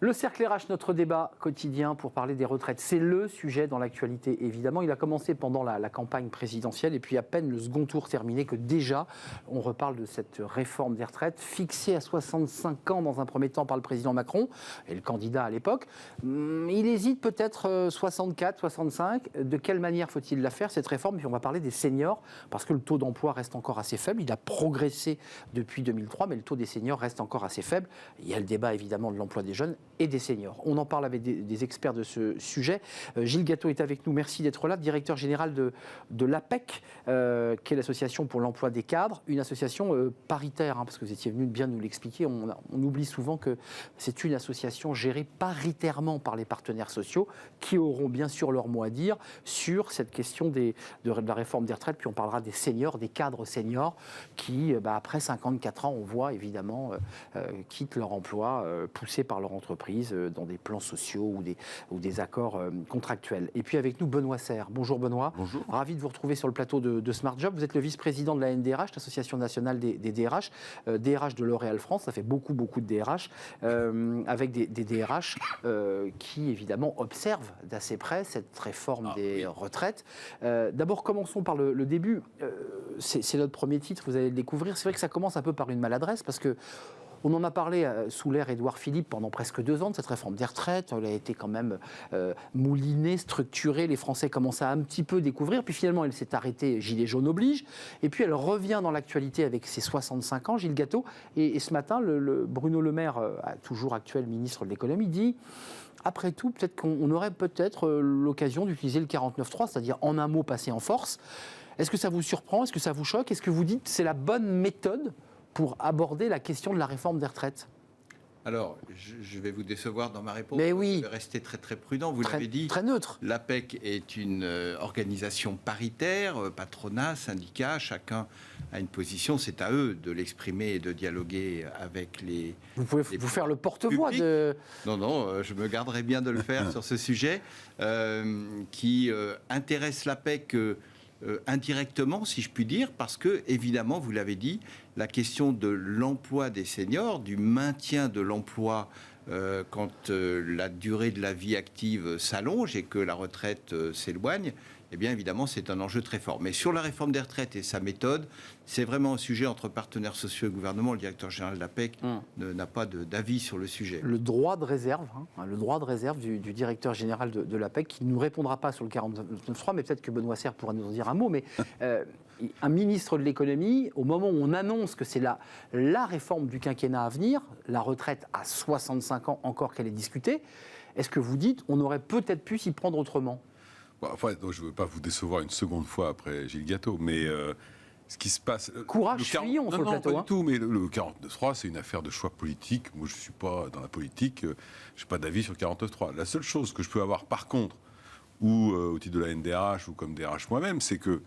Le cercle RH, notre débat quotidien pour parler des retraites, c'est le sujet dans l'actualité évidemment. Il a commencé pendant la campagne présidentielle et puis à peine le second tour terminé que déjà on reparle de cette réforme des retraites fixée à 65 ans dans un premier temps par le président Macron et le candidat à l'époque. Il hésite peut-être 64, 65. De quelle manière faut-il la faire cette réforme? Puis on va parler des seniors parce que le taux d'emploi reste encore assez faible. Il a progressé depuis 2003 mais le taux des seniors reste encore assez faible. Il y a le débat évidemment de l'emploi des jeunes et des seniors. On en parle avec des experts de ce sujet. Gilles Gâteau est avec nous, merci d'être là, directeur général de l'APEC, qui est l'association pour l'emploi des cadres, une association paritaire, parce que vous étiez venu bien nous l'expliquer. On oublie souvent que c'est une association gérée paritairement par les partenaires sociaux, qui auront bien sûr leur mot à dire sur cette question de la réforme des retraites, puis on parlera des seniors, des cadres seniors, qui, après 54 ans, on voit évidemment, quittent leur emploi, poussés par leur entreprise dans des plans sociaux ou des accords contractuels. Et puis avec nous, Benoît Serre. Bonjour Benoît. Bonjour. Ravi de vous retrouver sur le plateau de Smart Job. Vous êtes le vice-président de la NDRH, l'Association nationale des DRH, DRH de L'Oréal France, ça fait beaucoup de DRH, avec des DRH qui évidemment observent d'assez près cette réforme des retraites. D'abord, commençons par le début. C'est notre premier titre, vous allez le découvrir. C'est vrai que ça commence un peu par une maladresse, parce que on en a parlé sous l'ère Édouard Philippe pendant presque 2 ans de cette réforme des retraites. Elle a été quand même moulinée, structurée. Les Français commençaient à un petit peu découvrir. Puis finalement, elle s'est arrêtée, gilet jaune oblige. Et puis elle revient dans l'actualité avec ses 65 ans, Gilles Gâteau. Et ce matin, Bruno Le Maire, toujours actuel ministre de l'économie, dit... Après tout, peut-être qu'on aurait l'occasion d'utiliser le 49.3, c'est-à-dire en un mot passer en force. Est-ce que ça vous surprend? Est-ce que ça vous choque? Est-ce que vous dites que c'est la bonne méthode pour aborder la question de la réforme des retraites? Alors, je vais vous décevoir dans ma réponse. Mais oui. Je vais rester très prudent. Vous l'avez dit. Très neutre. L'APEC est une organisation paritaire, patronat, syndicat. Chacun a une position. C'est à eux de l'exprimer et de dialoguer avec les. Vous pouvez vous faire le porte-voix de. Non, je me garderai bien de le faire sur ce sujet qui intéresse l'APEC. Indirectement, si je puis dire, parce que, évidemment, vous l'avez dit, la question de l'emploi des seniors, du maintien de l'emploi quand la durée de la vie active s'allonge et que la retraite s'éloigne, eh bien, évidemment, c'est un enjeu très fort. Mais sur la réforme des retraites et sa méthode, c'est vraiment un sujet entre partenaires sociaux et gouvernement. Le directeur général de l'APEC n'a pas d'avis sur le sujet. Le droit de réserve, du directeur général de l'APEC, qui ne nous répondra pas sur le 49.3, mais peut-être que Benoît Serre pourra nous en dire un mot. Mais un ministre de l'économie, au moment où on annonce que c'est la réforme du quinquennat à venir, la retraite à 65 ans encore qu'elle est discutée, est-ce que vous dites on aurait peut-être pu s'y prendre autrement? Donc je ne veux pas vous décevoir une seconde fois après Gilles Gâteau, mais ce qui se passe... Courage, fuyons sur le plateau. Non, pas du tout, mais le 49.3, c'est une affaire de choix politique. Moi, je ne suis pas dans la politique, je n'ai pas d'avis sur le 49.3. La seule chose que je peux avoir, par contre, ou au titre de la NDRH, ou comme DRH moi-même, c'est que,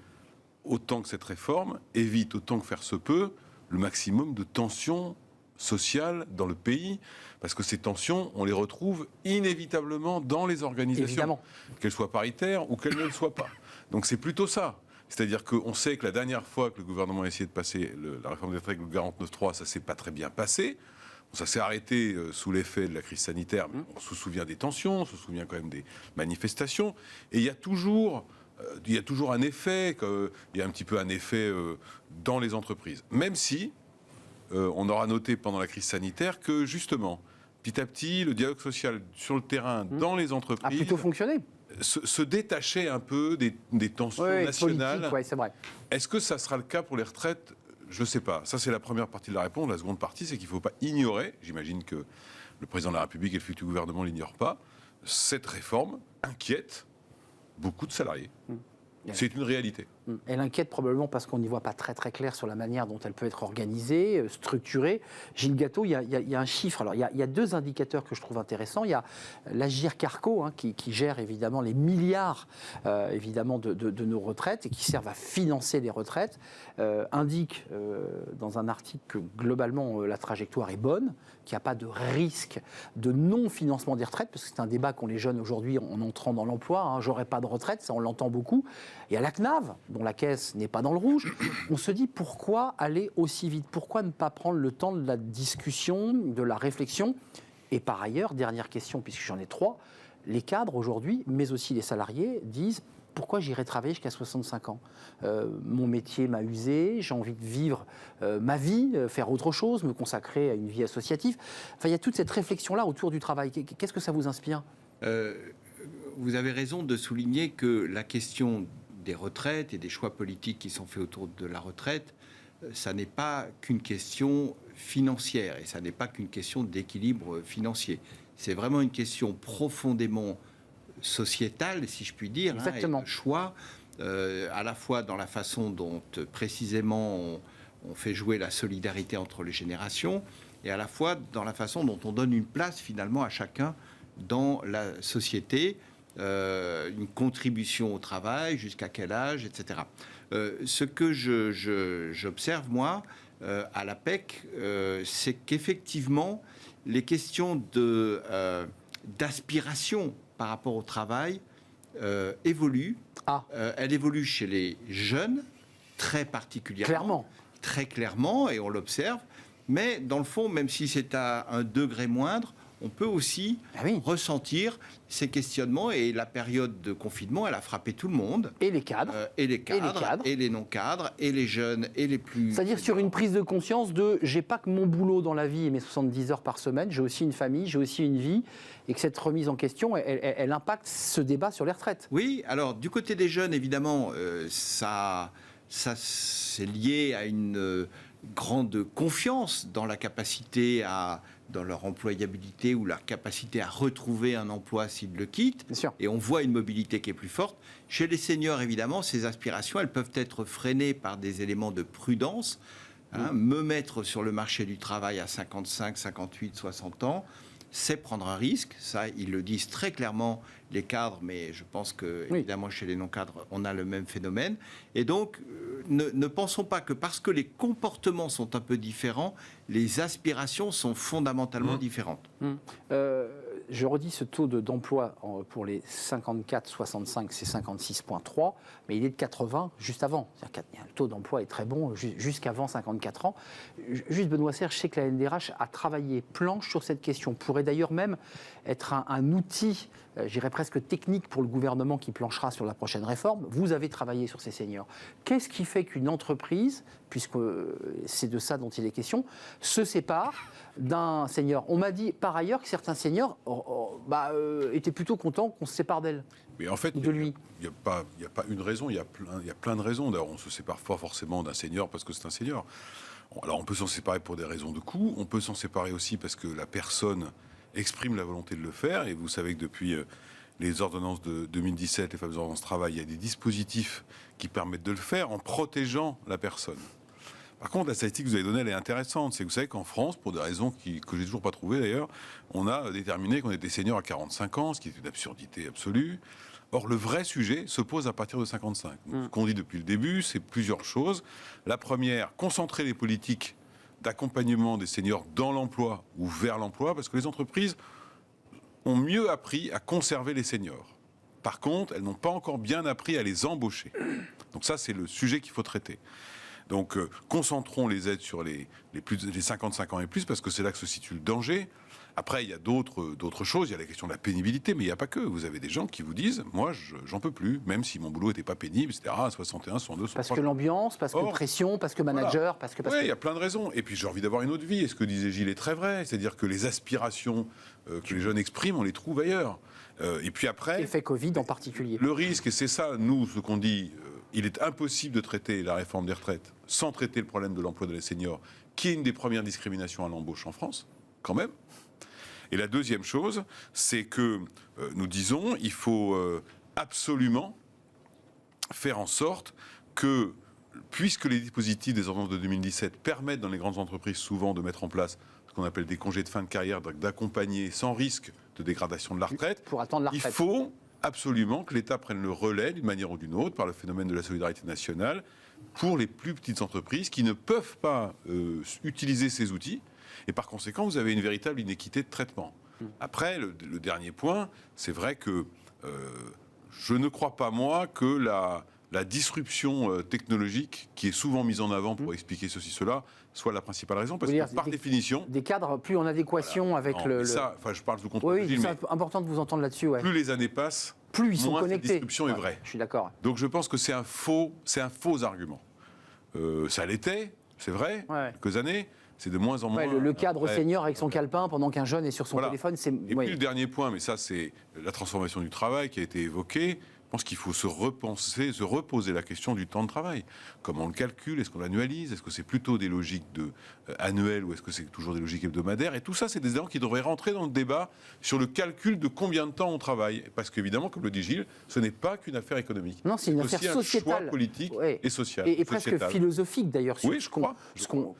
autant que cette réforme évite, autant que faire se peut, le maximum de tensions sociales dans le pays, parce que ces tensions, on les retrouve inévitablement dans les organisations, qu'elles soient paritaires ou qu'elles ne le soient pas. Donc c'est plutôt ça. C'est-à-dire qu'on sait que la dernière fois que le gouvernement a essayé de passer la réforme des retraites avec le 49.3, ça ne s'est pas très bien passé. Ça s'est arrêté sous l'effet de la crise sanitaire, mais on se souvient des tensions, on se souvient quand même des manifestations, et il y a toujours un effet, il y a un petit peu un effet dans les entreprises. Même si on aura noté pendant la crise sanitaire que, justement, petit à petit, le dialogue social sur le terrain, dans les entreprises... A plutôt fonctionné. Se détachait un peu des tensions nationales. Politique, c'est vrai. Est-ce que ça sera le cas pour les retraites? Je ne sais pas. Ça, c'est la première partie de la réponse. La seconde partie, c'est qu'il ne faut pas ignorer, j'imagine que le président de la République et le futur gouvernement ne l'ignorent pas, cette réforme inquiète beaucoup de salariés. C'est une réalité. Elle inquiète probablement parce qu'on n'y voit pas très clair sur la manière dont elle peut être organisée, structurée. Gilles Gâteau, il y a un chiffre. Alors, il y a 2 indicateurs que je trouve intéressants. Il y a l'Agirc-Arrco, qui gère évidemment les milliards évidemment de nos retraites et qui servent à financer les retraites, indique dans un article que globalement la trajectoire est bonne, qu'il n'y a pas de risque de non-financement des retraites, parce que c'est un débat qu'ont les jeunes aujourd'hui en entrant dans l'emploi. J'aurai pas de retraite, ça on l'entend beaucoup. Et à la CNAV, dont la caisse n'est pas dans le rouge, on se dit pourquoi aller aussi vite? Pourquoi ne pas prendre le temps de la discussion, de la réflexion? Et par ailleurs, dernière question, puisque j'en ai 3, les cadres aujourd'hui, mais aussi les salariés, disent pourquoi j'irai travailler jusqu'à 65 ans mon métier m'a usé, j'ai envie de vivre ma vie, faire autre chose, me consacrer à une vie associative. Enfin, il y a toute cette réflexion-là autour du travail. Qu'est-ce que ça vous inspire ? Vous avez raison de souligner que la question des retraites et des choix politiques qui sont faits autour de la retraite, ça n'est pas qu'une question financière et ça n'est pas qu'une question d'équilibre financier. C'est vraiment une question profondément sociétale, si je puis dire, et de choix, à la fois dans la façon dont précisément on fait jouer la solidarité entre les générations et à la fois dans la façon dont on donne une place finalement à chacun dans la société, une contribution au travail, jusqu'à quel âge, etc. Ce que j'observe, moi, à l'APEC, c'est qu'effectivement, les questions d'aspiration par rapport au travail évoluent. Elles évoluent chez les jeunes, très particulièrement. Très clairement, et on l'observe. Mais dans le fond, même si c'est à un degré moindre, on peut aussi ressentir ces questionnements. Et la période de confinement, elle a frappé tout le monde. Et les cadres. Et les non-cadres, et les jeunes, et les plus... C'est-à-dire sur une prise de conscience de « j'ai pas que mon boulot dans la vie et mes 70 heures par semaine, j'ai aussi une famille, j'ai aussi une vie », et que cette remise en question, elle impacte ce débat sur les retraites. Oui, alors du côté des jeunes, évidemment, ça c'est lié à une grande confiance dans la capacité dans leur employabilité ou leur capacité à retrouver un emploi s'ils le quittent. Bien sûr. Et on voit une mobilité qui est plus forte. Chez les seniors, évidemment, ces aspirations, elles peuvent être freinées par des éléments de prudence. Me mettre sur le marché du travail à 55, 58, 60 ans, c'est prendre un risque. Ça, ils le disent très clairement, les cadres, mais je pense que, évidemment, chez les non-cadres, on a le même phénomène. Et donc, ne pensons pas que parce que les comportements sont un peu différents, les aspirations sont fondamentalement différentes. Je redis ce taux d'emploi pour les 54-65, c'est 56,3, mais il est de 80 juste avant. Le taux d'emploi est très bon jusqu'avant 54 ans. Juste, Benoît Serre, je sais que la NDRH a travaillé planche sur cette question, pourrait d'ailleurs même être un outil, j'irais presque technique pour le gouvernement qui planchera sur la prochaine réforme. Vous avez travaillé sur ces seniors. Qu'est-ce qui fait qu'une entreprise, puisque c'est de ça dont il est question, se sépare d'un senior? On m'a dit par ailleurs que certains seniors étaient plutôt contents qu'on se sépare d'elle. Mais en fait, de lui. Il n'y a pas une raison, il y a plein de raisons. D'ailleurs, on ne se sépare pas forcément d'un senior parce que c'est un senior. Alors, on peut s'en séparer pour des raisons de coût, on peut s'en séparer aussi parce que la personne exprime la volonté de le faire. Et vous savez que depuis les ordonnances de 2017, les fameuses ordonnances travail, il y a des dispositifs qui permettent de le faire en protégeant la personne. Par contre, la statistique que vous avez donnée, elle est intéressante. C'est que vous savez qu'en France, pour des raisons que j'ai toujours pas trouvées d'ailleurs, on a déterminé qu'on était senior à 45 ans, ce qui est une absurdité absolue. Or, le vrai sujet se pose à partir de 55. Donc, ce qu'on dit depuis le début, c'est plusieurs choses. La première, concentrer les politiques d'accompagnement des seniors dans l'emploi ou vers l'emploi, parce que les entreprises ont mieux appris à conserver les seniors. Par contre, elles n'ont pas encore bien appris à les embaucher. Donc ça, c'est le sujet qu'il faut traiter. Donc, concentrons les aides sur les 55 ans et plus, parce que c'est là que se situe le danger. Après, il y a d'autres choses. Il y a la question de la pénibilité, mais il n'y a pas que. Vous avez des gens qui vous disent « Moi, j'en peux plus, même si mon boulot n'était pas pénible, etc. » à 61, 62, 63... Parce que l'ambiance, parce que pression, parce que manager, parce que... Oui, il y a plein de raisons. Et puis, j'ai envie d'avoir une autre vie. Et ce que disait Gilles est très vrai. C'est-à-dire que les aspirations que les jeunes expriment, on les trouve ailleurs. Et puis après... L'effet Covid en particulier. Le risque, et c'est ça, nous, ce qu'on dit... il est impossible de traiter la réforme des retraites sans traiter le problème de l'emploi des seniors, qui est une des premières discriminations à l'embauche en France, quand même. Et la deuxième chose, c'est que nous disons, il faut absolument faire en sorte que, puisque les dispositifs des ordonnances de 2017 permettent dans les grandes entreprises souvent de mettre en place ce qu'on appelle des congés de fin de carrière, d'accompagner sans risque de dégradation de la retraite, pour attendre la retraite. Il faut absolument que l'État prenne le relais d'une manière ou d'une autre par le phénomène de la solidarité nationale pour les plus petites entreprises qui ne peuvent pas utiliser ces outils. Et par conséquent, vous avez une véritable inéquité de traitement. Après, le dernier point, c'est vrai que je ne crois pas, moi, que la la disruption technologique qui est souvent mise en avant pour expliquer ceci, cela, soit la principale raison, parce que par définition... Des cadres plus en adéquation avec Ça, je parle sous contrôle. Oui, c'est important de vous entendre là-dessus. Ouais. Plus les années passent, plus ils sont moins connectés. Cette disruption est vraie. Je suis d'accord. Donc je pense que c'est un faux argument. Ça l'était, c'est vrai, quelques années. C'est de moins en moins... le cadre senior avec son calepin pendant qu'un jeune est sur son téléphone, c'est... Et puis le dernier point, mais ça c'est la transformation du travail qui a été évoquée. Je pense qu'il faut se reposer la question du temps de travail. Comment on le calcule? Est-ce qu'on l'annualise? Est-ce que c'est plutôt des logiques annuelles ou est-ce que c'est toujours des logiques hebdomadaires? Et tout ça, c'est des éléments qui devraient rentrer dans le débat sur le calcul de combien de temps on travaille. Parce qu'évidemment, comme le dit Gilles, ce n'est pas qu'une affaire économique. Non, c'est une affaire sociétale. C'est un choix politique et social. Et presque philosophique d'ailleurs. Oui, je crois.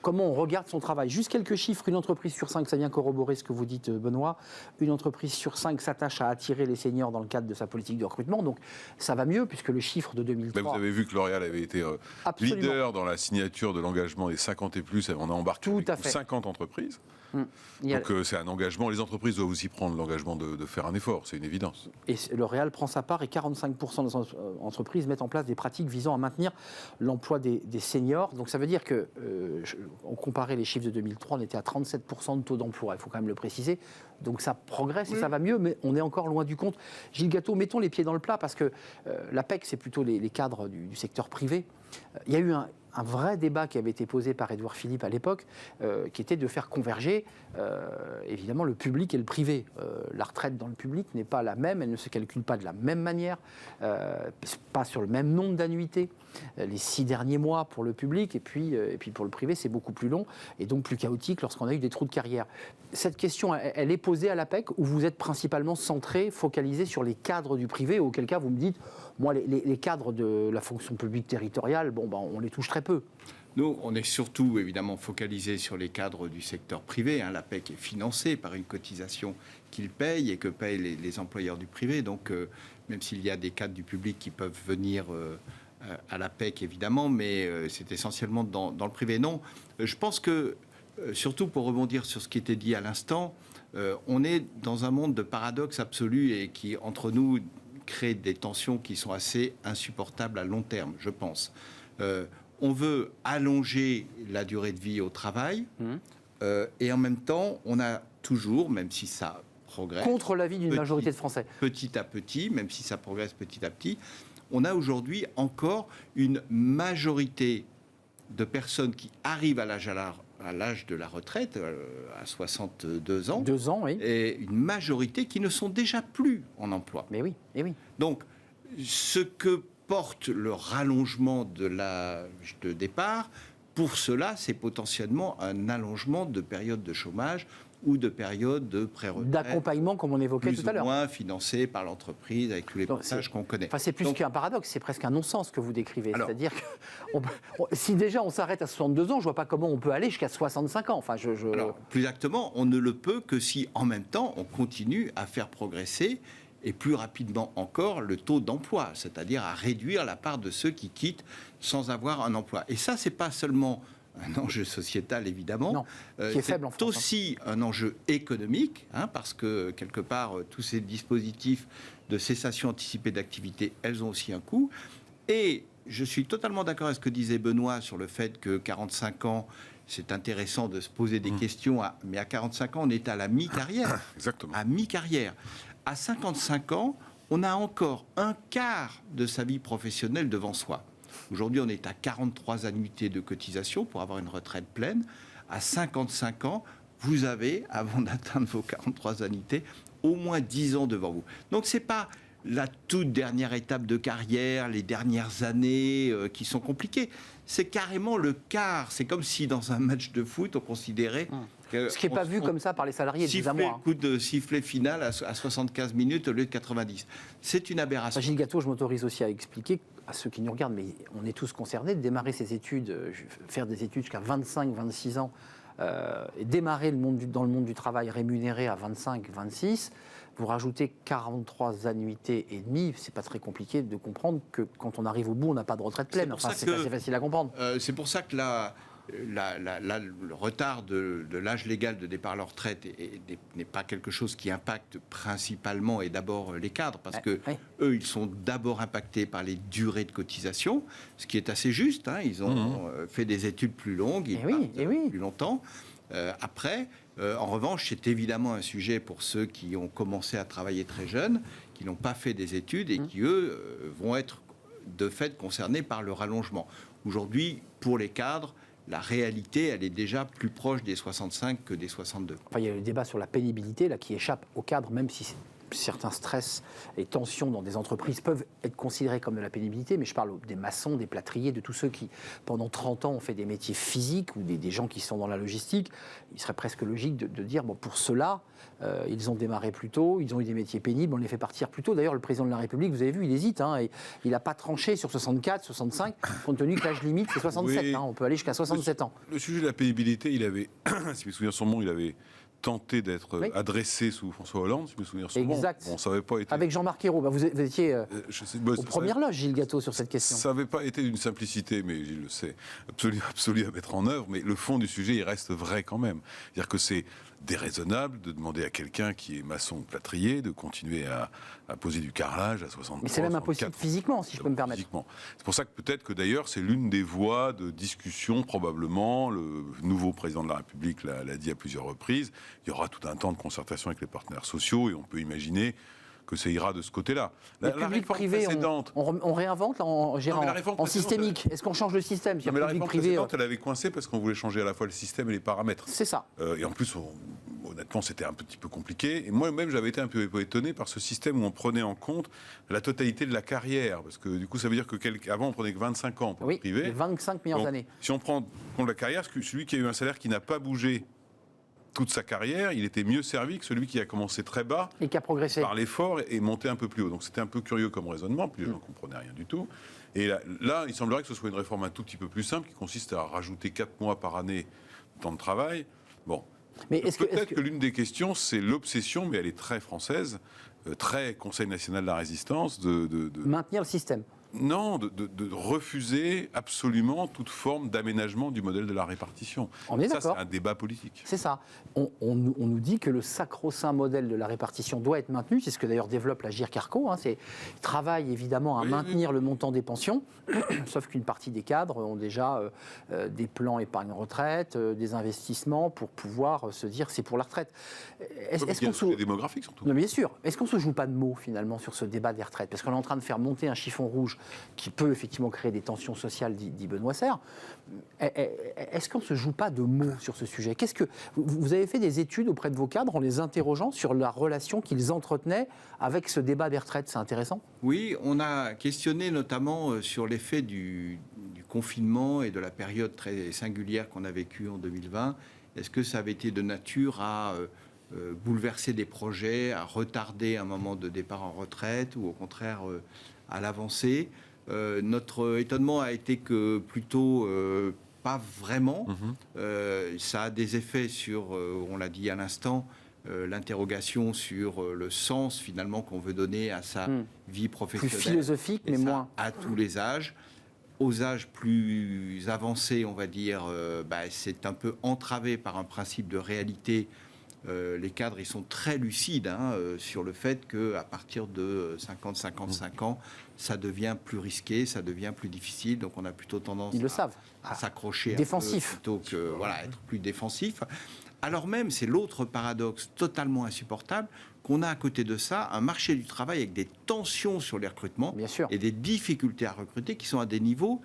Comment on regarde son travail. Juste quelques chiffres. Une entreprise sur 5, ça vient corroborer ce que vous dites, Benoît. Une entreprise sur 5 s'attache à attirer les seniors dans le cadre de sa politique de recrutement. Donc, ça va mieux puisque le chiffre de 2003... Vous avez vu que L'Oréal avait été leader dans la signature de l'engagement des 50 et plus. On a embarqué 50 entreprises. Donc c'est un engagement. Les entreprises doivent aussi prendre l'engagement de faire un effort. C'est une évidence. Et L'Oréal prend sa part et 45% des entreprises mettent en place des pratiques visant à maintenir l'emploi des seniors. Donc ça veut dire que, on comparait les chiffres de 2003, on était à 37% de taux d'emploi. Il faut quand même le préciser. Donc ça progresse et ça va mieux, mais on est encore loin du compte. Gilles Gâteau, mettons les pieds dans le plat parce que l'APEC, c'est plutôt les cadres du secteur privé. Il y a eu un vrai débat qui avait été posé par Édouard Philippe à l'époque, qui était de faire converger évidemment le public et le privé. La retraite dans le public n'est pas la même, elle ne se calcule pas de la même manière, pas sur le même nombre d'annuités. Les 6 derniers mois pour le public et puis pour le privé, c'est beaucoup plus long et donc plus chaotique lorsqu'on a eu des trous de carrière. Cette question, elle est posée à l'APEC ou vous êtes principalement centré, focalisé sur les cadres du privé, auquel cas vous me dites, moi les cadres de la fonction publique territoriale, on les touche très peu. Nous, on est surtout évidemment focalisé sur les cadres du secteur privé. L'APEC est financé par une cotisation qu'ils payent et que payent les employeurs du privé. Donc, même s'il y a des cadres du public qui peuvent venir à l'APEC, évidemment, mais c'est essentiellement dans le privé. Non, je pense que, surtout pour rebondir sur ce qui était dit à l'instant, on est dans un monde de paradoxe absolu et qui, entre nous, crée des tensions qui sont assez insupportables à long terme, je pense. On veut allonger la durée de vie au travail et en même temps, on a toujours, même si ça progresse... Contre l'avis d'une majorité de Français. Petit à petit, même si ça progresse petit à petit, on a aujourd'hui encore une majorité de personnes qui arrivent à l'âge de la retraite, à 62 ans. 2 ans, oui. Et une majorité qui ne sont déjà plus en emploi. Mais oui, et oui. Donc, ce que porte le rallongement de l'âge de départ, pour cela, c'est potentiellement un allongement de période de chômage ou de période de pré-retraite. D'accompagnement, comme on évoquait tout à l'heure. Plus ou moins financé par l'entreprise avec tous les passages qu'on connaît. Enfin, c'est plus qu'un paradoxe, c'est presque un non-sens que vous décrivez. C'est-à-dire que si déjà on s'arrête à 62 ans, je ne vois pas comment on peut aller jusqu'à 65 ans. Enfin, Alors, plus exactement, on ne le peut que si, en même temps, on continue à faire progresser et plus rapidement encore le taux d'emploi, c'est-à-dire à réduire la part de ceux qui quittent sans avoir un emploi. Et ça, c'est pas seulement un enjeu sociétal, évidemment. Non, qui est faible en France. C'est aussi un enjeu économique, parce que, quelque part, tous ces dispositifs de cessation anticipée d'activité, elles ont aussi un coût. Et je suis totalement d'accord avec ce que disait Benoît sur le fait que 45 ans, c'est intéressant de se poser des questions, mais à 45 ans, on est à la mi-carrière. Exactement. À mi-carrière. À 55 ans, on a encore un quart de sa vie professionnelle devant soi. Aujourd'hui, on est à 43 annuités de cotisation pour avoir une retraite pleine. À 55 ans, vous avez, avant d'atteindre vos 43 annuités, au moins 10 ans devant vous. Donc, ce n'est pas la toute dernière étape de carrière, les dernières années qui sont compliquées. C'est carrément le quart. C'est comme si, dans un match de foot, on considérait... Ce qui n'est pas vu comme ça par les salariés depuis un mois. Coup de sifflet final à 75 minutes au lieu de 90. C'est une aberration. Gilles Gâteau, je m'autorise aussi à expliquer à ceux qui nous regardent, mais on est tous concernés, de démarrer ces études, faire des études jusqu'à 25, 26 ans, et démarrer dans le monde du travail rémunéré à 25, 26, vous rajoutez 43 annuités et demie, c'est pas très compliqué de comprendre que quand on arrive au bout, on n'a pas de retraite pleine. Enfin, c'est assez facile à comprendre. C'est pour ça que le retard de l'âge légal de départ à la retraite n'est pas quelque chose qui impacte principalement et d'abord les cadres, parce que eux, ils sont d'abord impactés par les durées de cotisation, ce qui est assez juste. Hein, ils ont fait des études plus longues, ils partent plus longtemps. Après, en revanche, c'est évidemment un sujet pour ceux qui ont commencé à travailler très jeunes, qui n'ont pas fait des études et qui, eux, vont être de fait concernés par le rallongement. Aujourd'hui, pour les cadres, la réalité, elle est déjà plus proche des 65 que des 62. Enfin, il y a le débat sur la pénibilité là, qui échappe aux cadres, même si certains stress et tensions dans des entreprises peuvent être considérés comme de la pénibilité, mais je parle des maçons, des plâtriers, de tous ceux qui, pendant 30 ans, ont fait des métiers physiques ou des gens qui sont dans la logistique. Il serait presque logique de dire, bon, pour ceux-là, ils ont démarré plus tôt, ils ont eu des métiers pénibles, on les fait partir plus tôt. D'ailleurs, le président de la République, vous avez vu, il hésite, hein, et il n'a pas tranché sur 64, 65, compte tenu que l'âge limite, c'est 67. Oui. Hein, on peut aller jusqu'à 67 ans. Le sujet de la pénibilité, il avait, si je me souviens son nom, il avait tenté d'être adressé sous François Hollande, si je me souviens son nom. Exact. Bon, ça n'avait pas été... Avec Jean-Marc Ayrault, vous étiez aux premières loges, Gilles Gâteau, sur cette question. Ça n'avait pas été d'une simplicité, mais Gilles le sait, absolue à mettre en œuvre, mais le fond du sujet, il reste vrai quand même. C'est-à-dire que c'est déraisonnable de demander à quelqu'un qui est maçon ou plâtrier de continuer à poser du carrelage à 60 ans. Mais c'est même impossible physiquement, si je peux me permettre. C'est pour ça que peut-être que d'ailleurs c'est l'une des voies de discussion probablement. Le nouveau président de la République l'a dit à plusieurs reprises. Il y aura tout un temps de concertation avec les partenaires sociaux et on peut imaginer que ça ira de ce côté-là. La public-privé, on réinvente là, en systémique. Est-ce qu'on change le système? Mais la réforme précédente, elle avait coincé parce qu'on voulait changer à la fois le système et les paramètres. C'est ça. Et en plus, honnêtement, c'était un petit peu compliqué. Et moi-même, j'avais été un peu étonné par ce système où on prenait en compte la totalité de la carrière. Parce que du coup, ça veut dire qu'avant, on prenait que 25 ans pour le privé. Les 25 meilleures années. Si on prend en compte la carrière, celui qui a eu un salaire qui n'a pas bougé toute sa carrière, il était mieux servi que celui qui a commencé très bas et qui a progressé par l'effort et monté un peu plus haut. Donc c'était un peu curieux comme raisonnement, puis les gens ne comprenaient rien du tout. Et là, il semblerait que ce soit une réforme un tout petit peu plus simple, qui consiste à rajouter 4 mois par année de temps de travail. Bon, mais peut-être que l'une des questions, c'est l'obsession, mais elle est très française, très Conseil national de la résistance, de maintenir le système. Non, de refuser absolument toute forme d'aménagement du modèle de la répartition. On est d'accord. Ça, c'est un débat politique. C'est ça. On nous dit que le sacro-saint modèle de la répartition doit être maintenu. C'est ce que d'ailleurs développe la GIRC-ARCO. Hein. Il travaille évidemment à maintenir le montant des pensions, sauf qu'une partie des cadres ont déjà des plans épargne-retraite, des investissements pour pouvoir se dire c'est pour la retraite. Est-ce qu'on se... démographiques surtout. Non, bien sûr. Est-ce qu'on ne se joue pas de mots finalement sur ce débat des retraites? Parce qu'on est en train de faire monter un chiffon rouge qui peut effectivement créer des tensions sociales, dit Benoît Serre. Est-ce qu'on ne se joue pas de mots sur ce sujet? Vous avez fait des études auprès de vos cadres en les interrogeant sur la relation qu'ils entretenaient avec ce débat des retraites? C'est intéressant. Oui, on a questionné notamment sur l'effet du confinement et de la période très singulière qu'on a vécue en 2020. Est-ce que ça avait été de nature à bouleverser des projets, à retarder un moment de départ en retraite ou au contraire à l'avancer? Notre étonnement a été que plutôt pas vraiment. Ça a des effets sur, on l'a dit à l'instant, l'interrogation sur le sens finalement qu'on veut donner à sa vie professionnelle. Plus philosophique, mais moins. À tous les âges. Aux âges plus avancés, on va dire, c'est un peu entravé par un principe de réalité. Les cadres, ils sont très lucides sur le fait qu'à partir de 50-55 ans, ça devient plus risqué, ça devient plus difficile. Donc on a plutôt tendance à s'accrocher défensif. plutôt que être plus défensif. Alors même, c'est l'autre paradoxe totalement insupportable, qu'on a à côté de ça un marché du travail avec des tensions sur les recrutements et des difficultés à recruter qui sont à des niveaux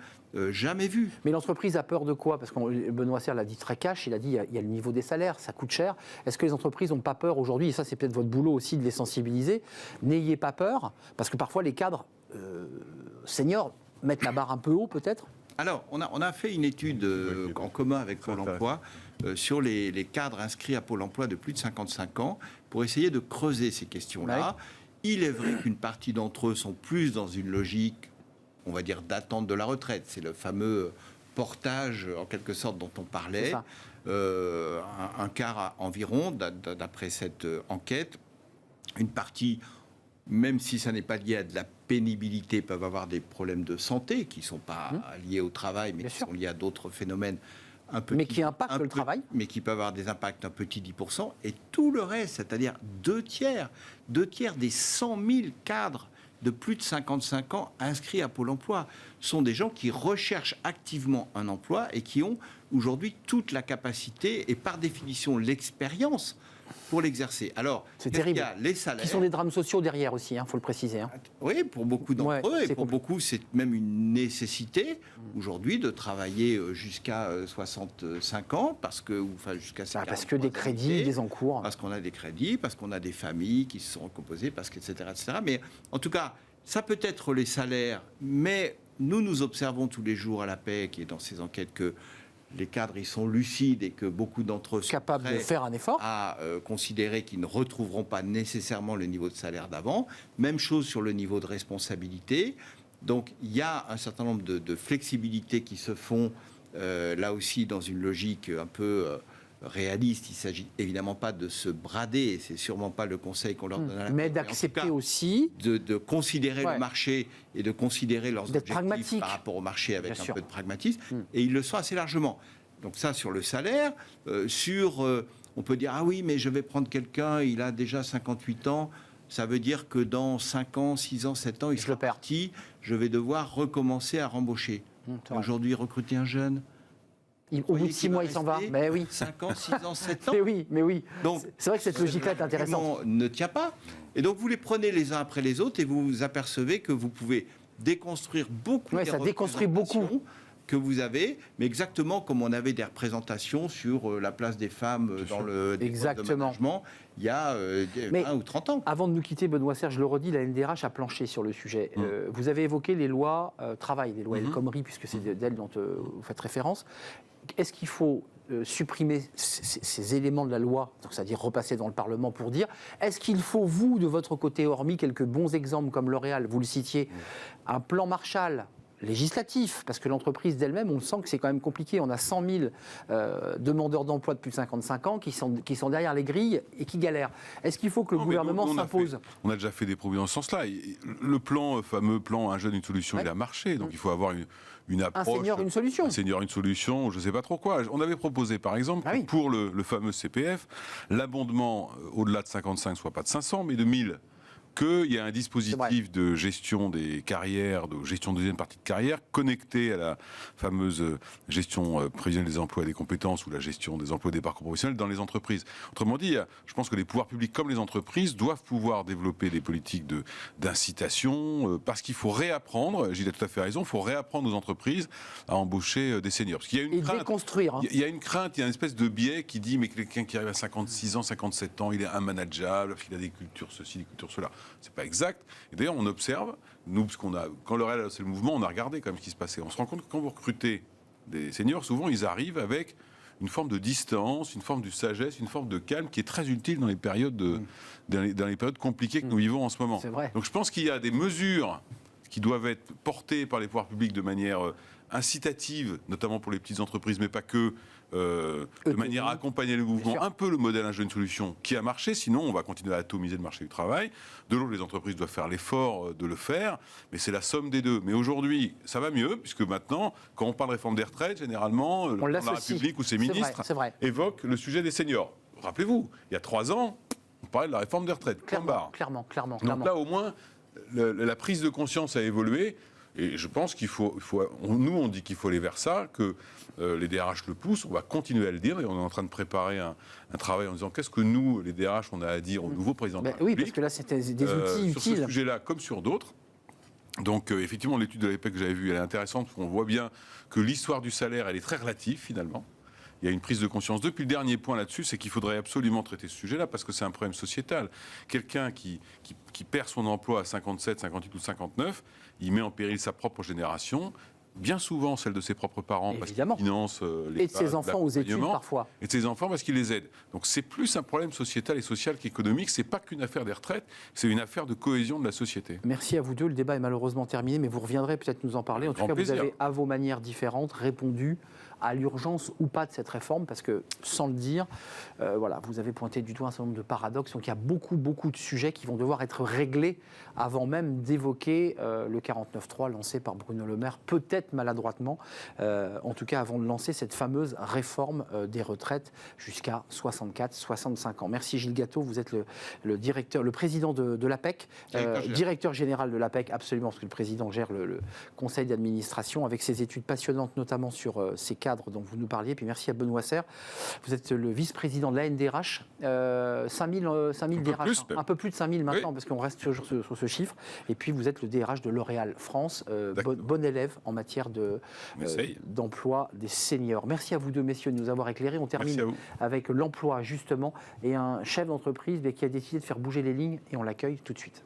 jamais vus. Mais l'entreprise a peur de quoi? Parce que Benoît Serre l'a dit très cash, il a dit il y a le niveau des salaires, ça coûte cher. Est-ce que les entreprises n'ont pas peur aujourd'hui, et ça c'est peut-être votre boulot aussi de les sensibiliser, n'ayez pas peur, parce que parfois les cadres seniors mettent la barre un peu haut peut-être? Alors, on a fait une étude en commun avec Pôle emploi sur les cadres inscrits à Pôle emploi de plus de 55 ans pour essayer de creuser ces questions-là. Ouais. Il est vrai qu'une partie d'entre eux sont plus dans une logique, on va dire, d'attente de la retraite. C'est le fameux portage, en quelque sorte, dont on parlait. Un quart environ, d'après cette enquête. Une partie, même si ça n'est pas lié à de la pénibilité, peuvent avoir des problèmes de santé qui ne sont pas liés au travail, mais qui sont liés à d'autres phénomènes un petit, mais qui impactent le travail. Mais qui peuvent avoir des impacts un petit 10%, et tout le reste, c'est-à-dire 2 tiers des 100 000 cadres de plus de 55 ans inscrits à Pôle emploi sont des gens qui recherchent activement un emploi et qui ont aujourd'hui toute la capacité et par définition l'expérience pour l'exercer. Alors, c'est terrible. Il y a les salaires. Qui sont des drames sociaux derrière aussi, il faut le préciser. Oui, pour beaucoup d'entre eux, et pour beaucoup, c'est même une nécessité aujourd'hui de travailler jusqu'à 65 ans, parce que, enfin, jusqu'à parce que des crédits, des encours. Parce qu'on a des crédits, parce qu'on a des familles qui se sont recomposées, parce que, etc., etc. Mais en tout cas, ça peut être les salaires, mais nous observons tous les jours à la PEC et dans ces enquêtes que les cadres, ils sont lucides et que beaucoup d'entre eux sont capables de faire un effort à considérer qu'ils ne retrouveront pas nécessairement le niveau de salaire d'avant. Même chose sur le niveau de responsabilité. Donc, il y a un certain nombre de flexibilités qui se font là aussi dans une logique un peu réaliste. Il ne s'agit évidemment pas de se brader, et c'est sûrement pas le conseil qu'on leur donne à la mais d'accepter aussi de considérer le marché et de considérer leurs objectifs pragmatique par rapport au marché avec Bien un peu de pragmatisme, et ils le sont assez largement. Donc ça, sur le salaire, on peut dire, ah oui, mais je vais prendre quelqu'un, il a déjà 58 ans, ça veut dire que dans 5 ans, 6 ans, 7 ans, il sera parti, je vais devoir recommencer à rembaucher. Aujourd'hui, recruter un jeune, au bout de 6 mois, il s'en va. Mais oui. 5 ans, 6 ans, 7 ans. Mais oui. Donc, c'est vrai que cette logique-là est intéressante. Ne tient pas. Et donc, vous les prenez les uns après les autres et vous vous apercevez que vous pouvez déconstruire beaucoup. Ça déconstruit beaucoup. Que vous avez, mais exactement comme on avait des représentations sur la place des femmes dans le management il y a 20 ou 30 ans. Avant de nous quitter, Benoît Serge, je le redis, la NDRH a planché sur le sujet. Vous avez évoqué les lois travail, les lois El Khomri, puisque c'est d'elles dont vous faites référence. Est-ce qu'il faut supprimer ces éléments de la loi, c'est-à-dire repasser dans le Parlement pour dire, est-ce qu'il faut, vous, de votre côté, hormis quelques bons exemples comme L'Oréal, vous le citiez, un plan Marshall législatif, parce que l'entreprise d'elle-même, on sent que c'est quand même compliqué. On a 100 000 demandeurs d'emploi de plus de 55 ans qui sont derrière les grilles et qui galèrent. Est-ce qu'il faut que le gouvernement s'impose ? On a déjà fait des progrès dans ce sens-là. Le fameux plan Un jeune, une solution, il a marché. Donc il faut avoir une approche. Un senior, une solution. Un senior, une solution, je ne sais pas trop quoi. On avait proposé, par exemple, que pour le fameux CPF, l'abondement au-delà de 55 soit pas de 500, mais de 1000. Qu'il y a un dispositif de gestion des carrières, de gestion de deuxième partie de carrière, connecté à la fameuse gestion prévisionnelle des emplois et des compétences ou la gestion des emplois et des parcours professionnels dans les entreprises. Autrement dit, je pense que les pouvoirs publics comme les entreprises doivent pouvoir développer des politiques d'incitation, parce qu'il faut réapprendre, Gilles a tout à fait raison, il faut réapprendre aux entreprises à embaucher des seniors. Parce qu'il y a une crainte, déconstruire. Il y a une crainte, il y a une espèce de biais qui dit mais quelqu'un qui arrive à 56 ans, 57 ans, il est immanageable, parce qu'il a des cultures ceci, des cultures cela. C'est pas exact. Et d'ailleurs, on observe, nous, parce quand L'Oréal a lancé le mouvement, on a regardé quand même ce qui se passait. On se rend compte que quand vous recrutez des seniors, souvent, ils arrivent avec une forme de distance, une forme de sagesse, une forme de calme qui est très utile dans les périodes, dans les périodes compliquées que nous vivons en ce moment. C'est vrai. Donc je pense qu'il y a des mesures qui doivent être portées par les pouvoirs publics de manière incitative, notamment pour les petites entreprises, mais pas que, de manière à accompagner le mouvement, un peu le modèle Un jeune, une solution qui a marché, sinon on va continuer à atomiser le marché du travail. De l'autre, les entreprises doivent faire l'effort de le faire, mais c'est la somme des deux. Mais aujourd'hui, ça va mieux, puisque maintenant, quand on parle de réforme des retraites, généralement, le président de la République ou ses ministres évoquent le sujet des seniors. Rappelez-vous, il y a 3 ans, on parlait de la réforme des retraites. Clairement. Donc là, au moins, la prise de conscience a évolué. Et je pense qu'il faut nous, on dit qu'il faut aller vers ça, que les DRH le poussent, on va continuer à le dire, et on est en train de préparer un travail en disant qu'est-ce que nous, les DRH, on a à dire au nouveau président de la République. Oui, parce que là, c'était des outils utiles. Sur ce sujet-là, comme sur d'autres. Donc, effectivement, l'étude de l'APEC que j'avais vue, elle est intéressante, parce qu'on voit bien que l'histoire du salaire, elle est très relative, finalement. Il y a une prise de conscience. Depuis le dernier point là-dessus, c'est qu'il faudrait absolument traiter ce sujet-là, parce que c'est un problème sociétal. Quelqu'un qui perd son emploi à 57, 58 ou 59, il met en péril sa propre génération, bien souvent celle de ses propres parents, évidemment, parce qu'ils financent les et de ses enfants aux études parfois. Et de ses enfants parce qu'ils les aident. Donc c'est plus un problème sociétal et social qu'économique. C'est pas qu'une affaire des retraites, c'est une affaire de cohésion de la société. Merci à vous deux. Le débat est malheureusement terminé, mais vous reviendrez peut-être nous en parler. En tout cas, vous avez, à vos manières différentes, répondu à l'urgence ou pas de cette réforme, parce que sans le dire, voilà, vous avez pointé du doigt un certain nombre de paradoxes, donc il y a beaucoup de sujets qui vont devoir être réglés avant même d'évoquer le 49.3 lancé par Bruno Le Maire, peut-être maladroitement, en tout cas avant de lancer cette fameuse réforme des retraites jusqu'à 64-65 ans. Merci Gilles Gâteau, vous êtes le président de l'APEC, directeur général de l'APEC, absolument, parce que le président gère le conseil d'administration avec ses études passionnantes, notamment sur ces cadres dont vous nous parliez. Puis merci à Benoît Serre, vous êtes le vice-président de la NDRH, 5000 DRH, un peu plus de 5000 maintenant, parce qu'on reste toujours sur ce chiffre. Et puis vous êtes le DRH de L'Oréal France, bon élève en matière d'emploi des seniors. Merci à vous deux, messieurs, de nous avoir éclairés. On termine avec l'emploi, justement, et un chef d'entreprise qui a décidé de faire bouger les lignes, et on l'accueille tout de suite.